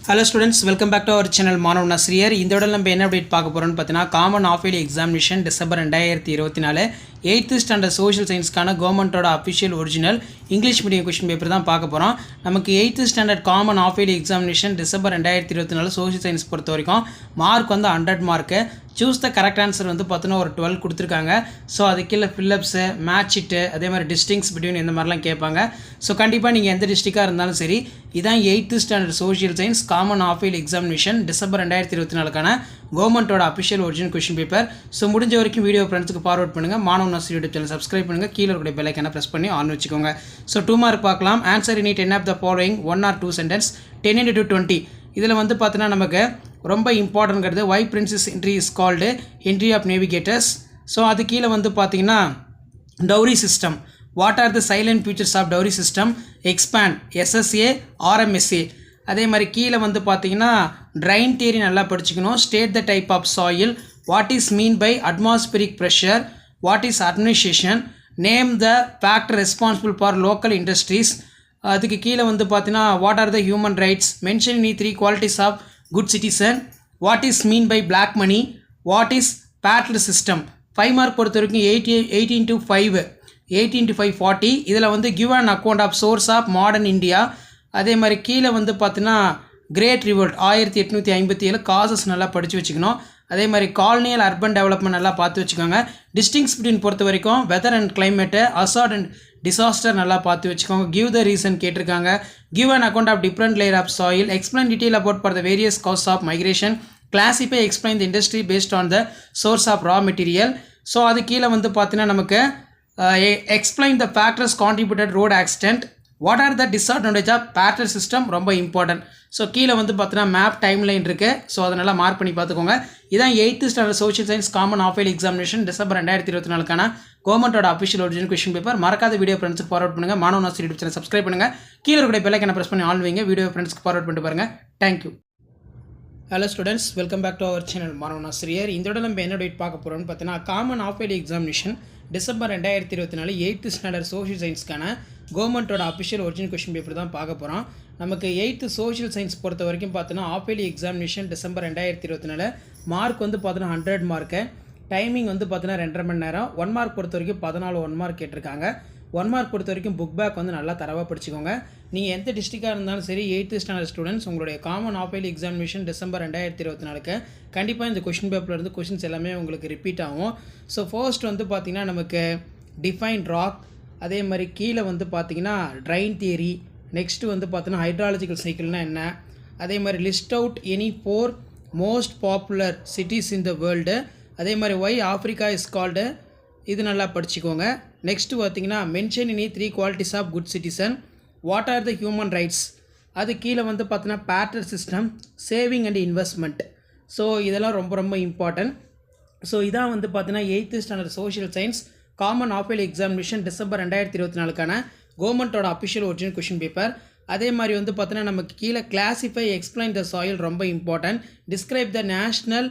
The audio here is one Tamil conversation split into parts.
Hello students, welcome back to our channel Manav Nasriyer. இந்த வீடியோல நம்ம என்ன அப்டேட் பார்க்க போறோம்னு பார்த்தீனா common half yearly examination December 2024 8th standard social சயின்ஸ்க்கான கவர்மெண்டோட official original English medium question paper தான் பார்க்க போறோம். நமக்கு 8th standard common half yearly examination December 2024 social science பொறுத்த வரைக்கும் மார்க் வந்து 100 mark. Choose the correct answer வந்து பார்த்தீங்கன்னா ஒரு 12 கொடுத்துருக்காங்க. ஸோ அது கீழே ஃபில்லப்ஸு மேட்ச் இட்டு அதே மாதிரி டிஸ்டிங்ஸ் பிட்வீன் இந்த மாதிரிலாம் கேட்பாங்க. ஸோ கண்டிப்பாக நீங்கள் எந்த டிஸ்ட்ரிக்டாக இருந்தாலும் சரி இதான் 8th standard social science common half yearly examination December 2024க்கான கவர்மெண்ட்டோட official original question paper. So முடிஞ்ச வரைக்கும் வீடியோ ஃப்ரெண்ட்ஸுக்கு ஃபார்வர்ட் பண்ணுங்கள். Manava Nasar YouTube channel subscribe பண்ணுங்கள். கீழே இருக்கிற பெல் ஐக்கானை ப்ரெஸ் பண்ணி ஆன் வச்சுக்கோங்க. ஸோ 2 மார்க் பார்க்கலாம். Answer in ten of the following 1 or 2 sentence 10 into 20. இதில் வந்து பார்த்தீங்கன்னா நமக்கு ரொம்ப இம்பார்ட்டன்ட்ங்கிறது why Prince Henry is called Henry of navigators. So அது கீழே வந்து பார்த்தீங்கன்னா dowry system, what are the salient features of dowry system, expand, SSA, RMSA. அதே மாதிரி கீழே வந்து பார்த்தீங்கன்னா ட்ரைன் தியரி நல்லா படிச்சுக்கணும். State the type of soil, what is mean by atmospheric pressure, what is administration, name the factor responsible for local industries. அதுக்கு கீழே வந்து பார்த்தீங்கன்னா what are the human rights, mention in 3 qualities of good citizen, what is mean by black money, what is barter system. 5 mark பொறுத்த வரைக்கும் 8 into 5 40. இதில் வந்து give an account of source of modern India. அதே மாதிரி கீழே வந்து பார்த்தீங்கன்னா கிரேட் ரிவோல்ட் 1857 காசஸ் நல்லா படித்து வச்சுக்கணும். அதே மாதிரி காலனியல் அர்பன் டெவலப்மெண்ட் நல்லா பார்த்து வச்சுக்கோங்க. டிஸ்டிங்ஸ் பிட்வீன் பொறுத்த வரைக்கும் weather and climate, hazard and disaster நல்லா பார்த்து வச்சுக்கோங்க. கிவ் த ரீசன் கேட்டிருக்காங்க. Give an account of different layer of soil, explain detail about for the various causes of migration, classify explain the industry based on the source of raw material. So அது கீழே வந்து பார்த்தீங்கன்னா நமக்கு explain the factors contributed road accident, what are the disadvantage of barter system, ரொம்ப இம்பார்ட்டன்ட். ஸோ கீழே வந்து பார்த்தீங்கன்னா மேப் டைம் லைன் இருக்குது. ஸோ அதனால் மார்க் பண்ணி பார்த்துக்கோங்க. இதான் 8th standard social science common half yearly examination December 2024க்கான கவர்மெண்டோட அஃபிஷியல் ஒரிஜினல் क्वेश्चन பேப்பர். மறக்காத வீடியோ ஃப்ரெண்ட்ஸ்க்கு ஃபார்வர்ட் பண்ணுங்கள். Manava Nasar YouTube channel subscribe பண்ணுங்கள். கீழே இருக்கிற பெல் ஐக்கானை ப்ரெஸ் பண்ணி ஆன் வைங்க. வீடியோ ஃப்ரெண்ட்ஸ்க்கு ஃபார்வர்ட் பண்ணிட்டு பாருங்கள். Thank you. Hello students, welcome back to our channel மாணவ நாசர். இந்த விட நம்ம என்ன டேட் பார்க்க போகிறோம்னு பார்த்தீங்கன்னா common half yearly examination December 2024 8th standard social சயின்ஸ்க்கான கவர்மெண்ட்டோட அஃபிஷியல் ஒரிஜினல் क्वेश्चन பேப்பர் தான் பார்க்க போகிறோம். நமக்கு 8th சோஷியல் சயின்ஸ் பொறுத்த வரைக்கும் பார்த்தோன்னா half yearly examination December 2024 mark வந்து பார்த்தோன்னா 100 மார்க்கு. டைமிங் வந்து பார்த்தீங்கன்னா 2.5 மணி நேரம். 1 மார்க் பொறுத்த வரைக்கும் 14 1 மார்க் கேட்டிருக்காங்க. 1 மார்க் பொறுத்த வரைக்கும் புக் பேக் வந்து நல்லா தரவாக படிச்சுக்கோங்க. நீங்கள் எந்த டிஸ்ட்ரிக்டாக இருந்தாலும் சரி 8th ஸ்டாண்டர்ட் ஸ்டூடெண்ட்ஸ் உங்களுடைய common half yearly examination December 2024 கண்டிப்பாக இந்த क्वेश्चन பேப்பர்லேருந்து கொஷின்ஸ் எல்லாமே உங்களுக்கு ரிப்பீட் ஆகும். ஸோ ஃபர்ஸ்ட் வந்து பார்த்திங்கன்னா நமக்கு டிஃபைன் ராக், அதே மாதிரி கீழே வந்து பார்த்திங்கன்னா ட்ரைன் தியரி, நெக்ஸ்ட்டு வந்து பார்த்தீங்கன்னா ஹைட்ராலஜிக்கல் சைக்கிள்னால் என்ன, அதே மாதிரி list out any 4 most popular cities in the world, அதே மாதிரி ஒய் ஆஃப்ரிக்கா இஸ் கால்டு, இது நல்லா படிச்சுக்கோங்க. நெக்ஸ்ட்டு பார்த்தீங்கன்னா mention any 3 qualities of good citizen, what are the human rights. அது கீழே வந்து பார்த்தீங்கன்னா barter system, saving and investment. So இதெல்லாம் ரொம்ப ரொம்ப இம்பார்ட்டன்ட். ஸோ இதான் வந்து பார்த்தீங்கன்னா 8th standard social science common half yearly examination December 2024க்கான கவர்மெண்ட்டோட அஃபிஷியல் ஒரிஜினல் क्वेश्चन பேப்பர். அதே மாதிரி வந்து பார்த்தீங்கன்னா நமக்கு கீழே கிளாசிஃபை எக்ஸ்பிளைன் த சாயில் ரொம்ப important, describe the national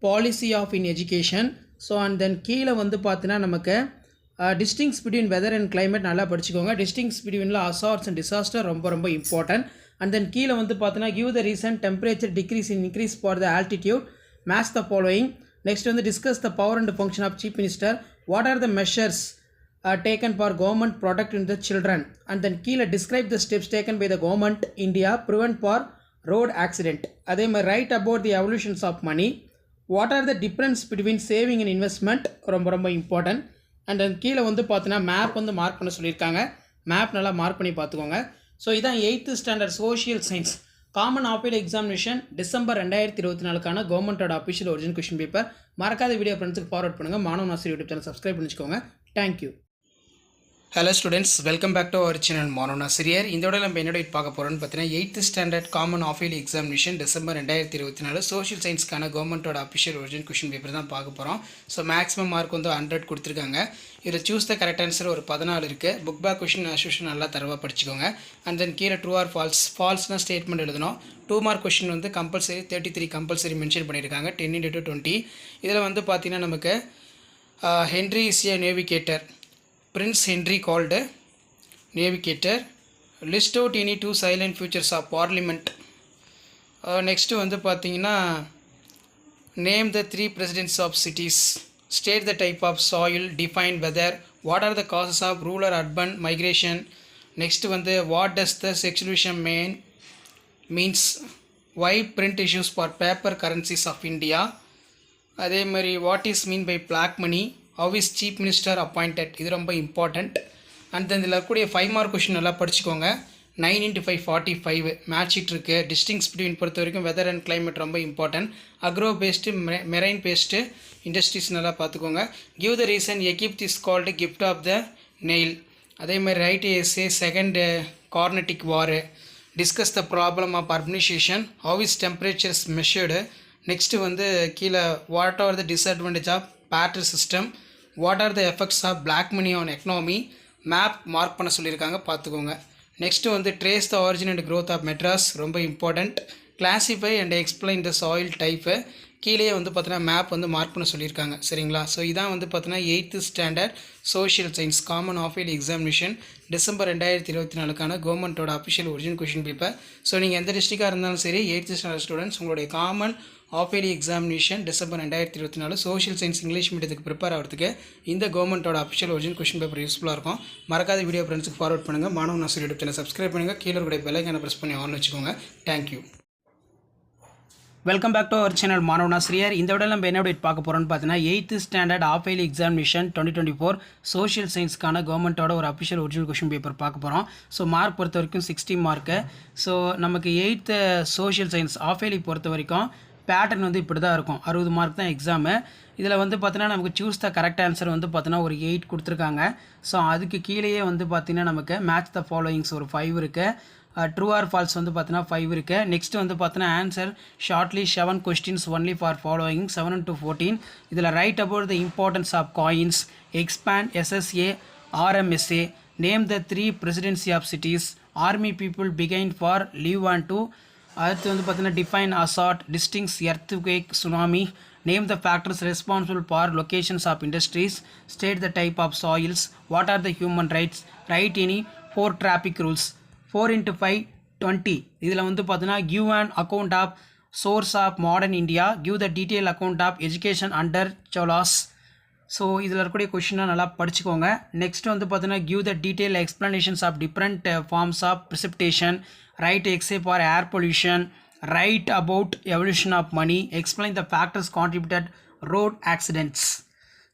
policy of in education. So and then கீழே வந்து பார்த்தீங்கன்னா நமக்கு distinguish between weather and climate நல்லா படிச்சுக்கோங்க. டிஸ்டிங்ஸ் பிட்வீனில் அசார்ட்ஸ் அண்ட் டிசாஸ்டர் ரொம்ப ரொம்ப இம்பார்ட்டன்ட். அண்ட் தென் கீழே வந்து பார்த்தீங்கன்னா give the reason temperature decrease increase for the altitude, match the following. Next வந்து discuss the power and function of chief minister, what are the measures taken for government protecting the children. And then கீழே describe the steps taken by the government India prevent for road accident. அதே மாதிரி write about the evolutions of money, what are the difference between saving and investment, ரொம்ப ரொம்ப இம்பார்ட்டன்ட். அண்ட் தென் கீழே வந்து பார்த்தீங்கன்னா மேப் வந்து மார்க் பண்ண சொல்லியிருக்காங்க. மேப் நல்லா மார்க் பண்ணி பார்த்துக்கோங்க. ஸோ இதான் 8th standard social science common half yearly examination December 2024க்கான கவர்மெண்ட்டோட அஃபிஷியல் ஒரிஜினல் क्वेश्चन பேப்பர். மறக்காத வீடியோ ஃப்ரெண்ட்ஸுக்கு ஃபார்வர்ட் பண்ணுங்கள். Manava Nasar YouTube channel subscribe பண்ணிச்சுக்கோங்க. Thank you. Hello students, welcome back to our channel மாணவ நாசர். இந்த விட நம்ம என்ன டேட் பார்க்க போகிறோம்னு பார்த்தீங்கன்னா 8th standard common half yearly examination December 2024 social சயின்ஸ்க்கான கவர்மெண்ட்டோட அஃபிஷியல் ஒரிஜினல் क्वेश्चन பேப்பர் தான் பார்க்க போகிறோம். ஸோ மேக்ஸிமம் மார்க் வந்து 100 கொடுத்துருக்காங்க. இதில் சூஸ் த கரெக்ட் ஆன்சர் ஒரு 14 இருக்குது. புக் பேக் கொஷின் அசோஷன் நல்லா தரவாக படிச்சுக்கோங்க. அண்ட் தென் கீழே ட்ரூ ஆர் ஃபால்ஸ்னால் ஸ்டேட்மெண்ட் எழுதணும். 2 மார்க் கொஷின் வந்து கம்பல்சரி 33 கம்பல்சரி மென்ஷன் பண்ணியிருக்காங்க 10 into 20. இதில் வந்து பார்த்தீங்கன்னா நமக்கு Henry is a navigator, Prince Henry called navigator, list out any 2 silent features of parliament, next வந்து பார்த்தீங்கன்னா name the 3 presidents of cities, state the type of soil, define weather, what are the causes of rural urban migration. Next வந்து what does the secession means, why print issues for paper currencies of India. அதே மாதிரி what is mean by black money, how is chief minister appointed, இது ரொம்ப இம்பார்ட்டண்ட். அண்ட் தென் இதில் இருக்கக்கூடிய 5 மார்க் கொஷின் நல்லா படிச்சுக்கோங்க. 9 × 5 45 மேட்ச் ஷீட் இருக்குது. டிஸ்டிங்ஸ் பிட்வீன் பொறுத்த வரைக்கும் வெதர் அண்ட் கிளைமேட் ரொம்ப important. Agro based marine based industries நல்லா பார்த்துக்கோங்க. Give the reason Egypt is called gift of the Nile. அதே மாதிரி write essay second Carnatic war. Discuss the problem of urbanization, how is temperatures measured. Next வந்து கீழே what are the disadvantage of barter system, what are the effects of black money on economy. Map mark பண்ண சொல்லியிருக்காங்க, பார்த்துக்கோங்க. நெக்ஸ்ட்டு வந்து trace the origin and growth of Madras, ரொம்ப important. Classify and explain the soil type, கீழே வந்து பார்த்தீங்கன்னா மேப் வந்து மார்க் பண்ண சொல்லியிருக்காங்க, சரிங்களா. ஸோ இதான் வந்து பார்த்தீங்கன்னா 8th standard social science common half yearly examination December 2024 கவர்மெண்ட்டோட official original question paper. So நீங்கள் எந்த டிஸ்ட்ரிக்டாக இருந்தாலும் சரி 8th ஸ்டாண்டர்ட் ஸ்டூடெண்ட்ஸ் உங்களுடைய common half yearly examination December 2024 social science English மீடியத்துக்கு ப்ரிப்பேர் ஆகிறதுக்கு இந்த கவர்மெண்ட்டோட அஃபிஷியல் ஒரிஜினல் கொஷின் பேப்பர் யூஸ்ஃபுல்லாக இருக்கும். மறக்காத வீடியோ ஃப்ரெண்ட்ஸுக்கு ஃபார்வர்ட் பண்ணுங்கள். மாணவன் ஆசிரியர் யூடியூப் சேனல் சப்ஸ்கிரைப் பண்ணுங்கள். கீழே இருக்கிற பெல் ஐகானை ப்ரெஸ் பண்ணி ஆன் வச்சுக்கோங்க. Thank you. Welcome back to our channel மாணவன் ஆசிரியர். இந்த விட நம்ம என்ன அப்டேட் பார்க்க போகிறோம்னு பார்த்தீங்கன்னா 8th standard half yearly examination 2024 social சயின்ஸ்க்கான கவர்மெண்ட்டோட ஒரு அஃபிஷியல் ஒரிஜினல் கொஷின் பேப்பர் பார்க்க போகிறோம். ஸோ மார்க் பொறுத்த வரைக்கும் 60 மார்க்கு. ஸோ நமக்கு 8th social science half yearly பொறுத்த வரைக்கும் பேட்டர்ன் வந்து இப்படி தான் இருக்கும். 60 மார்க் தான் எக்ஸாமு. இதில் வந்து பார்த்தீங்கன்னா நமக்கு சூஸ் த கரெக்ட் ஆன்சர் வந்து பார்த்தீங்கன்னா ஒரு 8 கொடுத்துருக்காங்க. ஸோ அதுக்கு கீழேயே வந்து பார்த்தீங்கன்னா நமக்கு மேட்ச் த ஃபாலோயிங்ஸ் ஒரு 5 இருக்குது. ட்ரூ ஆர் ஃபால்ஸ் வந்து பார்த்தீங்கன்னா 5 இருக்குது. நெக்ஸ்ட் வந்து பார்த்தீங்கன்னா answer shortly 7 questions only for following 7 to 14. இதில் write about the importance of coins, expand SSA RMSA, name the 3 presidency of cities, army people begin for leave and do. அடுத்து வந்து பார்த்தீங்கன்னா define hazard, distinguish earthquake, tsunami, name the factors responsible for locations of industries, state the type of soils, what are the human rights, write any 4 traffic rules. 4 × 5 20. இதில் வந்து பார்த்தீங்கன்னா give and account of source of modern India, give the detail account of education under Cholas. So இதில் இருக்கக்கூடிய கொஷினாக நல்லா படிச்சுக்கோங்க. நெக்ஸ்ட் வந்து பார்த்தீங்கன்னா give the detail explanations of different forms of precipitation, write essay for air pollution, write about evolution of money, explain the factors contributed road accidents.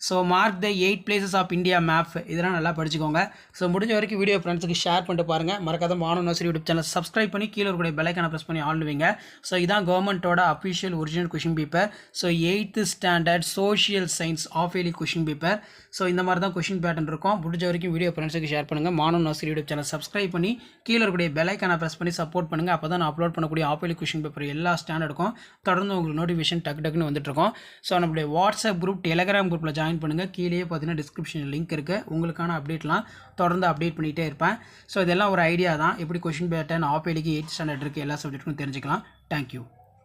So mark the 8 places of India map, இதெல்லாம் நல்லா படிச்சுக்கோங்க. ஸோ முடிஞ்ச வரைக்கும் வீடியோ ஃப்ரெண்ட்ஸுக்கு ஷேர் பண்ணிட்டு பாருங்கள். மறக்காத மாணவன் ஆசிரியர் யூடியூப் சேனல் சப்ஸ்கிரைப் பண்ணி கீழே இருக்கக்கூடிய பெல் ஐகானை ப்ரெஸ் பண்ணி ஆன் வைங்க. ஸோ இதான் கவர்மெண்ட்டோட official original question paper. So 8th standard social science half yearly question paper. So இந்த மாதிரி தான் கொஷின் பேட்டர்ன் இருக்கும். முடிஞ்ச வரைக்கும் வீடியோ ஃப்ரெண்ட்ஸுக்கு ஷேர் பண்ணுங்கள். மாணவன் ஆசிரியர் யூடியூப் சேனல் சப்ஸ்கிரைப் பண்ணி கீழே இருக்கக்கூடிய பெல் ஐகானை ப்ரெஸ் பண்ணி சப்போர்ட் பண்ணுங்கள். அப்போ தான் நான் அப்லோட் பண்ணக்கூடிய ஆஃப் இயர்லி கொஷின் பேப்பர் எல்லா ஸ்டாண்டர்டுக்கும் தொடர்ந்து உங்களுக்கு நோட்டிஃபிகேஷன் டக்குன்னு வந்துட்டுருக்கோம். ஸோ நம்மளுடைய வாட்ஸ்அப் குரூப், டெலிகிராம் குரூப்பில் ஜாயின் பண்ணுங்கள். கீழே பார்த்தீங்கன்னா டிஸ்கிரிப்ஷன் லிங்க் இருக்குது. உங்களுக்கான அப்டேட்லாம் தொடர்ந்து அப்டேட் பண்ணிகிட்டே இருப்பேன். ஸோ இதெல்லாம் ஒரு ஐடியா தான், எப்படி கொஷின் பேட்டர்ன் ஆஃப் இயர்லிக்கு 8th ஸ்டாண்டர்ட் இருக்குது எல்லா சப்ஜெக்ட்டுக்கும் தெரிஞ்சுக்கலாம். தேங்க்யூ.